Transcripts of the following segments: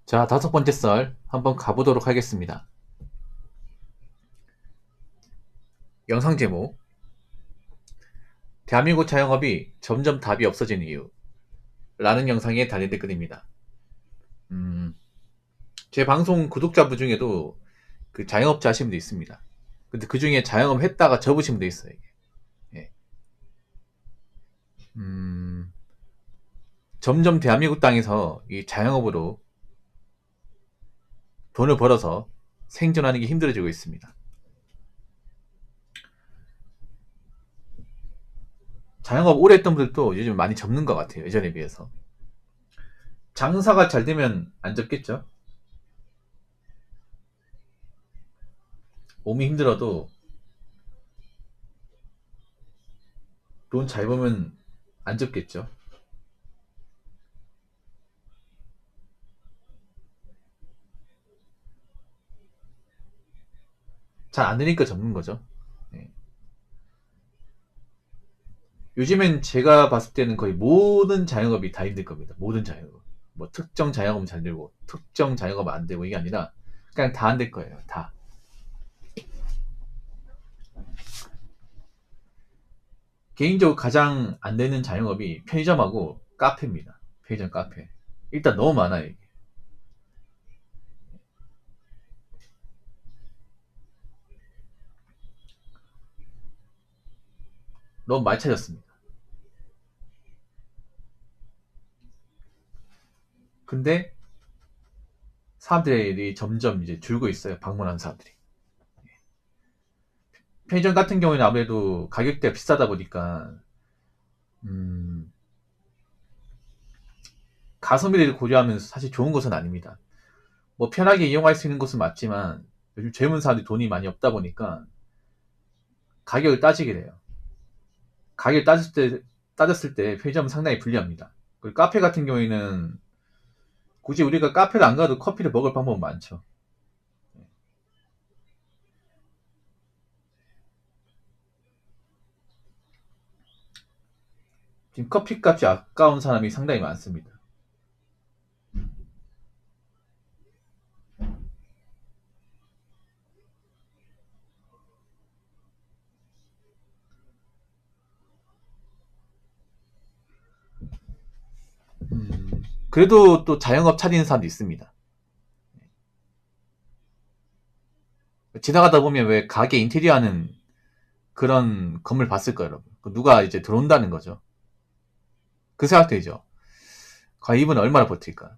자, 다섯 번째 썰 한번 가보도록 하겠습니다. 영상 제목: 대한민국 자영업이 점점 답이 없어지는 이유 라는 영상에 달린 댓글입니다. 제 방송 구독자분 중에도 그 자영업자 하시는 분도 있습니다. 근데 그 중에 자영업 했다가 접으신 분도 있어요. 이게. 예. 점점 대한민국 땅에서 이 자영업으로 돈을 벌어서 생존하는 게 힘들어지고 있습니다. 자영업 오래 했던 분들도 요즘 많이 접는 것 같아요. 예전에 비해서. 장사가 잘 되면 안 접겠죠? 몸이 힘들어도 돈 잘 벌면 안 접겠죠? 잘 안 되니까 접는 거죠. 네. 요즘엔 제가 봤을 때는 거의 모든 자영업이 다 힘들 겁니다. 모든 자영업. 뭐 특정 자영업은 잘 되고 특정 자영업은 안 되고 이게 아니라 그냥 다 안 될 거예요. 다. 개인적으로 가장 안 되는 자영업이 편의점하고 카페입니다. 편의점 카페. 일단 너무 많아요. 이게. 너무 많이 찾았습니다. 근데 사람들이 점점 이제 줄고 있어요. 방문하는 사람들이. 편의점 같은 경우에는 아무래도 가격대가 비싸다 보니까 음, 가성비를 고려하면 사실 좋은 것은 아닙니다. 뭐 편하게 이용할 수 있는 곳은 맞지만 요즘 젊은 사람들이 돈이 많이 없다 보니까 가격을 따지게 돼요. 가격을 따졌을 때 편의점은 상당히 불리합니다. 그리고 카페 같은 경우에는 굳이 우리가 카페를 안 가도 커피를 먹을 방법은 많죠. 지금 커피 값이 아까운 사람이 상당히 많습니다. 그래도 또 자영업 차리는 사람도 있습니다. 지나가다 보면 왜 가게 인테리어 하는 그런 건물 봤을 거예요, 여러분. 누가 이제 들어온다는 거죠. 그 생각되죠. 과연 이분은 얼마나 버틸까?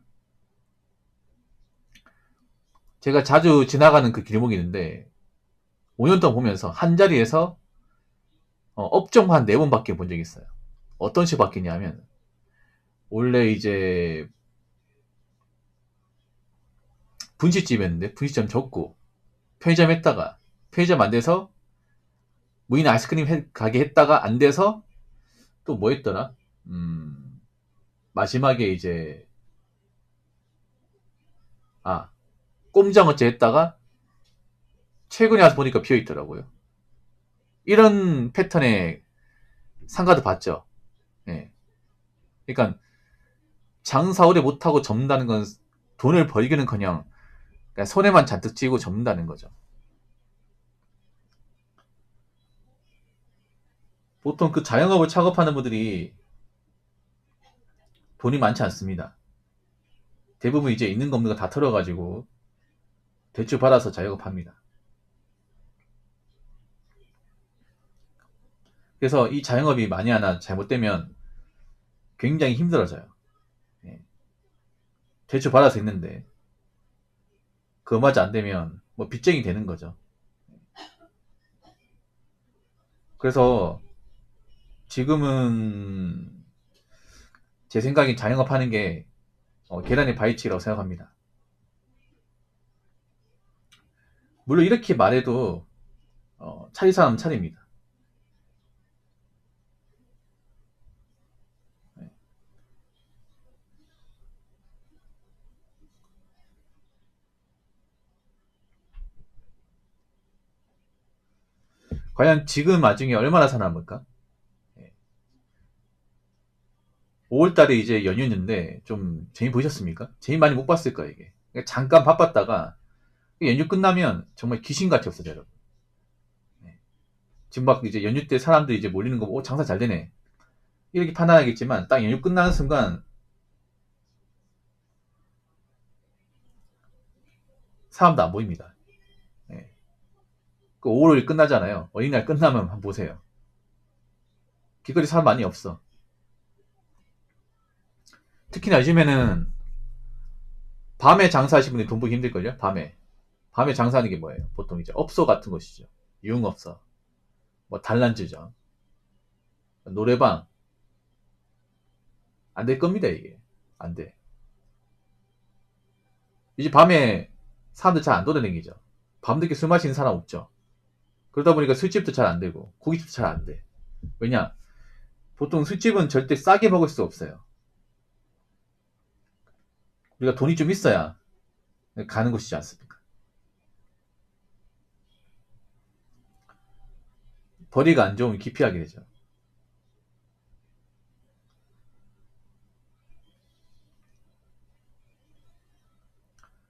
제가 자주 지나가는 그 길목이 있는데 5년 동안 보면서 한 자리에서 업종 한 4번밖에 본 적이 있어요. 어떤 식으로 바뀌냐면 원래 이제 분식집이었는데 분식점 접고 편의점 했다가 편의점 안 돼서 무인 아이스크림 가게 했다가 안 돼서 또 뭐 했더라? 마지막에 이제 꼼장어째 했다가 최근에 와서 보니까 비어 있더라고요. 이런 패턴의 상가도 봤죠. 예. 그러니까 장사 오래 못하고 접는다는 건 돈을 벌기는커녕 손해만 잔뜩 쥐고 접는다는 거죠. 보통 그 자영업을 창업하는 분들이 돈이 많지 않습니다. 대부분 이제 있는 거 없는 거 다 털어가지고 대출 받아서 자영업합니다. 그래서 이 자영업이 만에 하나 잘못되면 굉장히 힘들어져요. 예. 대출 받아서 있는데 그거마저 안 되면 뭐 빚쟁이 되는 거죠. 그래서 지금은 제 생각엔 자영업 하는 게 계란의 바위치기라고 생각합니다. 물론 이렇게 말해도 차릴 사람은 차립니다. 과연 지금 나중에 얼마나 살아남을까? 5월달에 이제 연휴인데 좀 재미 보셨습니까? 재미 많이 못 봤을 거예요 이게. 그러니까 잠깐 바빴다가 연휴 끝나면 정말 귀신같이 없어져요, 여러분. 네. 지금 막 이제 연휴 때 사람들이 이제 몰리는 거 보고 장사 잘 되네. 이렇게 판단하겠지만 딱 연휴 끝나는 순간 사람도 안 보입니다. 네. 그 5월 5일 끝나잖아요. 어린이날 끝나면 한번 보세요. 길거리 사람 많이 없어. 특히나 요즘에는 밤에 장사하시는 분들이 돈 벌기 힘들걸요? 밤에 장사하는 게 뭐예요? 보통 이제 업소 같은 것이죠. 유흥업소, 뭐 단란주점, 노래방. 안 될 겁니다, 이게. 안 돼. 이제 밤에 사람들 잘 안 돌아다니죠. 밤늦게 술 마시는 사람 없죠. 그러다 보니까 술집도 잘 안 되고, 고깃집도 잘 안 돼. 왜냐? 보통 술집은 절대 싸게 먹을 수 없어요. 우리가 돈이 좀 있어야 가는 곳이지 않습니까? 벌이가 안 좋으면 기피하게 되죠.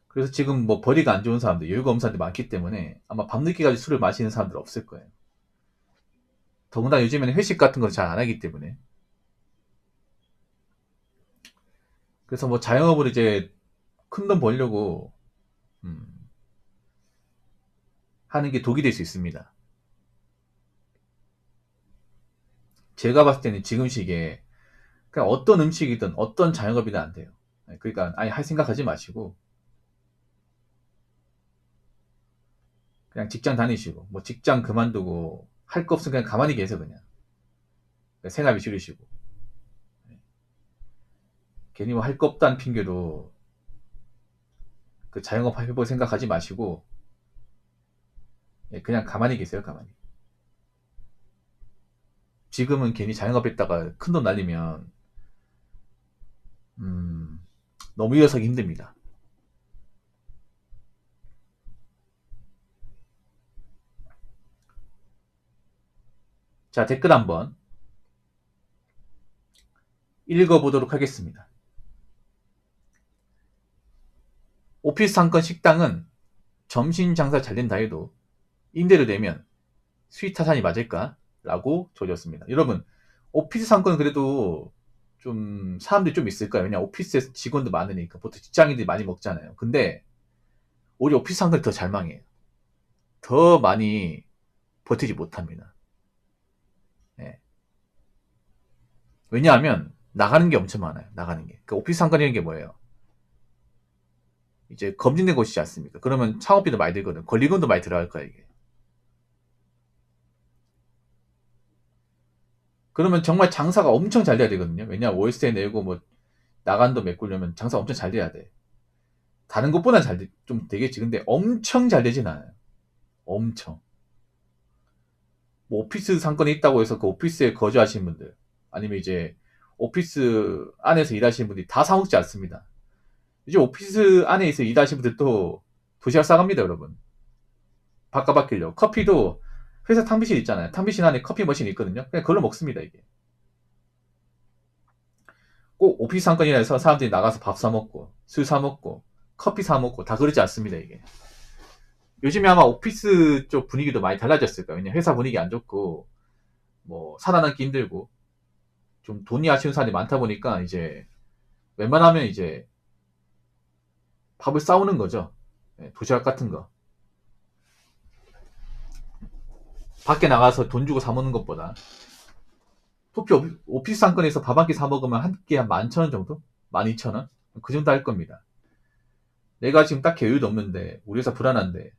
그래서 지금 뭐 벌이가 안 좋은 사람들, 여유가 없는 사람들이 많기 때문에 아마 밤늦게까지 술을 마시는 사람들 없을 거예요. 더군다나 요즘에는 회식 같은 거 잘 안 하기 때문에. 그래서 뭐 자영업으로 이제 큰 돈 벌려고 음, 하는 게 독이 될 수 있습니다. 제가 봤을 때는 지금 시기에 그냥 어떤 음식이든 어떤 자영업이든 안 돼요. 그러니까 아예 할 생각하지 마시고 그냥 직장 다니시고 뭐 직장 그만두고 할 거 없으면 그냥 가만히 계세요 그냥. 생활비 줄이시고 괜히 뭐 할 거 없다는 핑계로 그 자영업 해볼 생각하지 마시고 그냥 가만히 계세요 가만히. 지금은 괜히 자영업 했다가 큰 돈 날리면 음, 너무 이어서기 힘듭니다. 자, 댓글 한번 읽어보도록 하겠습니다. 오피스 상권 식당은 점심 장사 잘 된다 해도 임대료 내면 수익 타산이 맞을까? 라고 조졌습니다. 여러분, 오피스 상권은 그래도 좀 사람들이 좀 있을까요? 왜냐 오피스에서 직원도 많으니까 보통 직장인들이 많이 먹잖아요. 근데 오히려 오피스 상권이 더 잘 망해요. 더 많이 버티지 못합니다. 예. 왜냐하면 나가는 게 엄청 많아요. 나가는 게. 그 오피스 상권이라는 게 뭐예요? 이제 검증된 곳이지 않습니까? 그러면 창업비도 많이 들거든. 권리금도 많이 들어갈 거야 이게. 그러면 정말 장사가 엄청 잘 돼야 되거든요. 왜냐 월세 내고 뭐 나간 돈 메꾸려면 장사 엄청 잘 돼야 돼. 다른 것보다 좀 되겠지. 근데 엄청 잘 되진 않아요. 엄청. 뭐 오피스 상권이 있다고 해서 그 오피스에 거주하시는 분들 아니면 이제 오피스 안에서 일하시는 분들이 다 사먹지 않습니다. 이제 오피스 안에서 일하시는 분들도 도시락 싸갑니다, 여러분. 바꿔바뀌려고. 커피도 회사 탕비실 있잖아요. 탕비실 안에 커피 머신이 있거든요. 그냥 그걸로 먹습니다, 이게. 꼭 오피스 상권이라 해서 사람들이 나가서 밥 사먹고, 술 사먹고, 커피 사먹고, 다 그러지 않습니다, 이게. 요즘에 아마 오피스 쪽 분위기도 많이 달라졌을 거예요. 왜냐면 회사 분위기 안 좋고, 뭐, 살아남기 힘들고, 좀 돈이 아쉬운 사람이 많다 보니까, 이제, 웬만하면 이제, 밥을 싸우는 거죠. 도시락 같은 거. 밖에 나가서 돈 주고 사먹는 것보다. 오피스 상권에서 밥 한 끼 사먹으면 한 끼 한 11,000원 정도? 12,000원? 그 정도 할 겁니다. 내가 지금 딱히 여유도 없는데, 우리 회사 불안한데,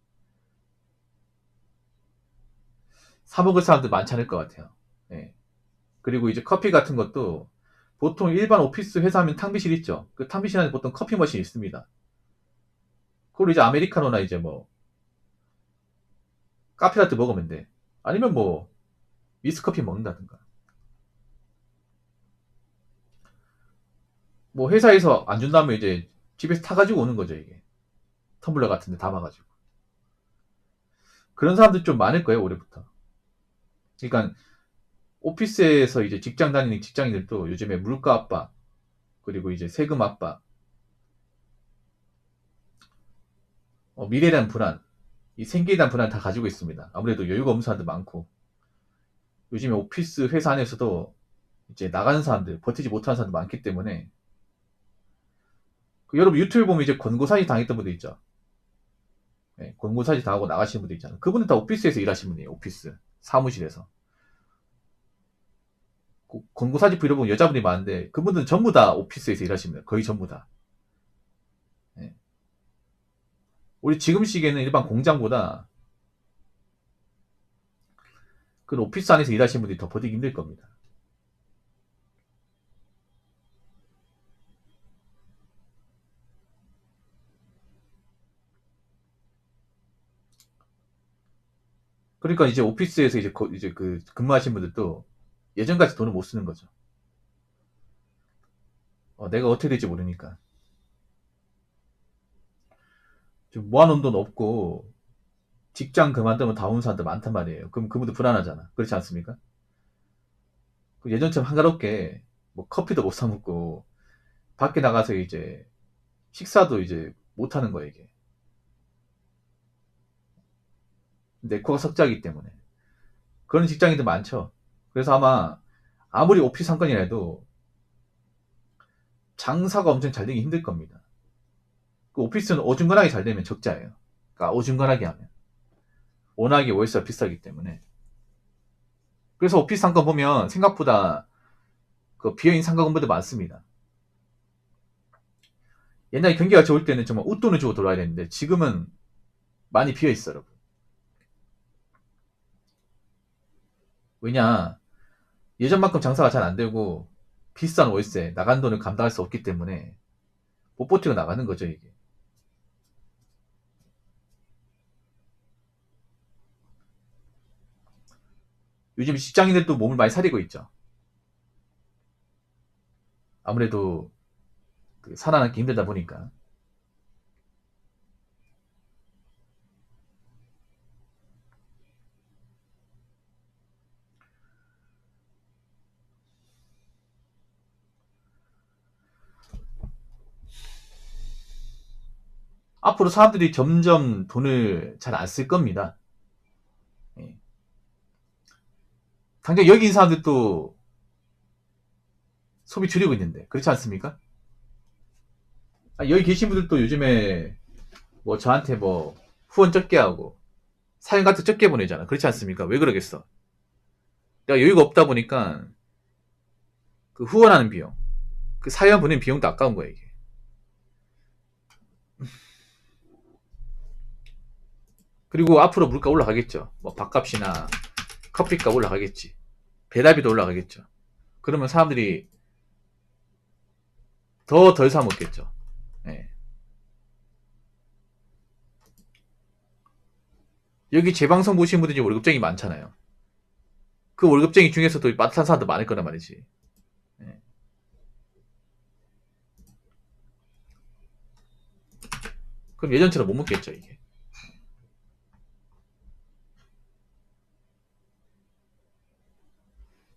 사먹을 사람들 많지 않을 것 같아요. 예. 그리고 이제 커피 같은 것도 보통 일반 오피스 회사하면 탕비실 있죠. 그 탕비실 안에 보통 커피 머신이 있습니다. 그걸 이제 아메리카노나 이제 뭐 카페라떼 먹으면 돼. 아니면 뭐 미스커피 먹는다든가. 뭐 회사에서 안 준다면 이제 집에서 타가지고 오는 거죠 이게. 텀블러 같은데 담아가지고. 그런 사람들 좀 많을 거예요 올해부터. 그러니까 오피스에서 이제 직장 다니는 직장인들도 요즘에 물가 압박 그리고 이제 세금 압박 미래에 대한 불안, 이 생계에 대한 불안 다 가지고 있습니다. 아무래도 여유가 없는 사람들 많고, 요즘에 오피스 회사 안에서도 이제 나가는 사람들, 버티지 못하는 사람들 많기 때문에, 여러분 유튜브 보면 이제 권고사지 당했던 분들 있죠. 네, 권고사지 당하고 나가시는 분들 있잖아요. 그분은 다 오피스에서 일하시는 분이에요. 오피스, 사무실에서. 권고사지 부려보면 여자분이 많은데, 그분들은 전부 다 오피스에서 일하십니다. 거의 전부 다. 네. 우리 지금 시기에는 일반 공장보다 그 오피스 안에서 일하시는 분들이 더 버티기 힘들 겁니다. 그러니까 이제 오피스에서 이제 그 근무하시는 분들도 예전같이 돈을 못 쓰는 거죠. 내가 어떻게 될지 모르니까. 좀 모아놓은 돈 없고 직장 그만두면 다 오는 사람들 많단 말이에요. 그럼 그분들 불안하잖아. 그렇지 않습니까? 예전처럼 한가롭게 뭐 커피도 못 사 먹고 밖에 나가서 이제 식사도 이제 못 하는 거예요, 이게. 내 코가 석자기 때문에. 그런 직장인들 많죠. 그래서 아마 아무리 오피스 상권이라도 장사가 엄청 잘 되기 힘들 겁니다. 그 오피스는 어중간하게 잘 되면 적자예요. 그러니까 어중간하게 하면. 워낙에 월세가 비싸기 때문에. 그래서 오피스 상권 보면 생각보다 그 비어있는 상가 건물도 많습니다. 옛날에 경기가 좋을 때는 정말 웃돈을 주고 돌아야 되는데 지금은 많이 비어있어, 여러분. 왜냐, 예전만큼 장사가 잘 안 되고 비싼 월세, 나간 돈을 감당할 수 없기 때문에 못 버티고 나가는 거죠, 이게. 요즘 직장인들도 몸을 많이 사리고 있죠. 아무래도 살아남기 힘들다 보니까. 앞으로 사람들이 점점 돈을 잘 안 쓸 겁니다. 예. 당장 여기 있는 사람들도 소비 줄이고 있는데 그렇지 않습니까? 여기 계신 분들도 요즘에 뭐 저한테 뭐 후원 적게 하고 사연 같은 적게 보내잖아. 그렇지 않습니까? 왜 그러겠어? 내가 여유가 없다 보니까 그 후원하는 비용, 그 사연 보내는 비용도 아까운 거야, 이게. 그리고 앞으로 물가 올라가겠죠. 뭐 밥값이나 커피값 올라가겠지. 배달비도 올라가겠죠. 그러면 사람들이 더 덜 사 먹겠죠. 예. 여기 제 방송 보시는 분들이 월급쟁이 많잖아요. 그 월급쟁이 중에서도 빠듯한 사람도 많을 거란 말이지. 예. 그럼 예전처럼 못 먹겠죠, 이게.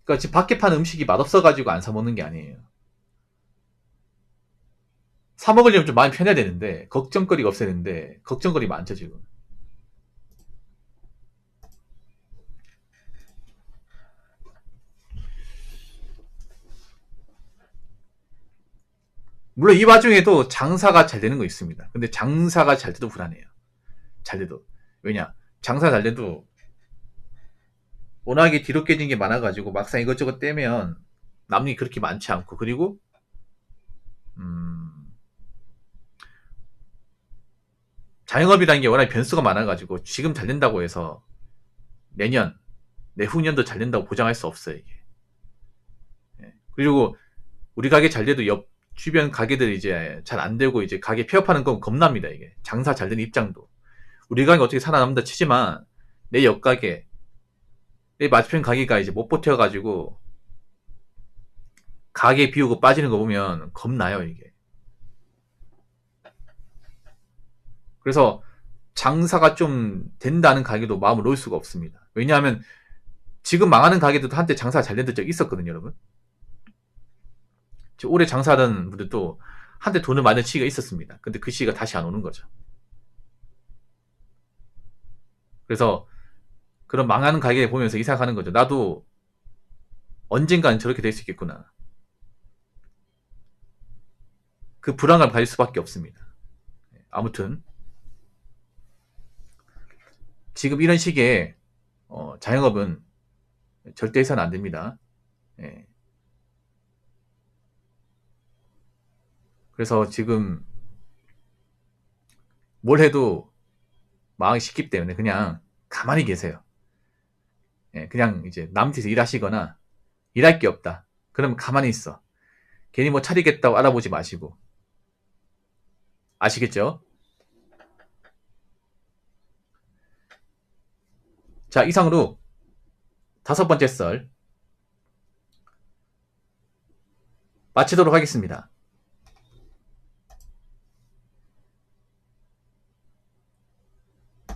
그러니까 지금 밖에 파는 음식이 맛없어가지고 안 사 먹는 게 아니에요. 사 먹으려면 좀 마음이 편해야 되는데 걱정거리가 없어야 되는데 걱정거리 많죠, 지금. 물론 이 와중에도 장사가 잘 되는 거 있습니다. 근데 장사가 잘 돼도 불안해요. 잘 돼도. 왜냐? 장사 잘 돼도 워낙에 뒤로 깨진 게 많아가지고 막상 이것저것 떼면 남는 게 그렇게 많지 않고, 그리고 자영업이라는 게 워낙에 변수가 많아가지고 지금 잘 된다고 해서 내년, 내후년도 잘 된다고 보장할 수 없어요, 이게. 예. 그리고 우리 가게 잘 돼도 옆 주변 가게들 이제 잘 안 되고 이제 가게 폐업하는 건 겁납니다, 이게. 장사 잘 되는 입장도. 우리 가게 어떻게 살아남는다 치지만 내 옆 가게, 내 맞은편 가게가 이제 못 버텨가지고 가게 비우고 빠지는 거 보면 겁나요, 이게. 그래서 장사가 좀 된다는 가게도 마음을 놓을 수가 없습니다. 왜냐하면 지금 망하는 가게들도 한때 장사가 잘 된 적이 있었거든요, 여러분. 오래 장사하던 분들도 한때 돈을 많이 낸 시기가 있었습니다. 근데 그 시기가 다시 안 오는 거죠. 그래서 그런 망하는 가게를 보면서 이 생각하는 거죠. 나도 언젠가는 저렇게 될 수 있겠구나. 그 불안감을 가질 수밖에 없습니다. 아무튼 지금 이런 시기에 자영업은 절대 해서는 안 됩니다. 예. 그래서 지금 뭘 해도 망하기 쉽기 때문에 그냥 가만히 계세요. 예, 그냥 이제 남 밑에서 일하시거나 일할 게 없다. 그러면 가만히 있어. 괜히 뭐 차리겠다고 알아보지 마시고. 아시겠죠? 자, 이상으로 5번째 썰 마치도록 하겠습니다.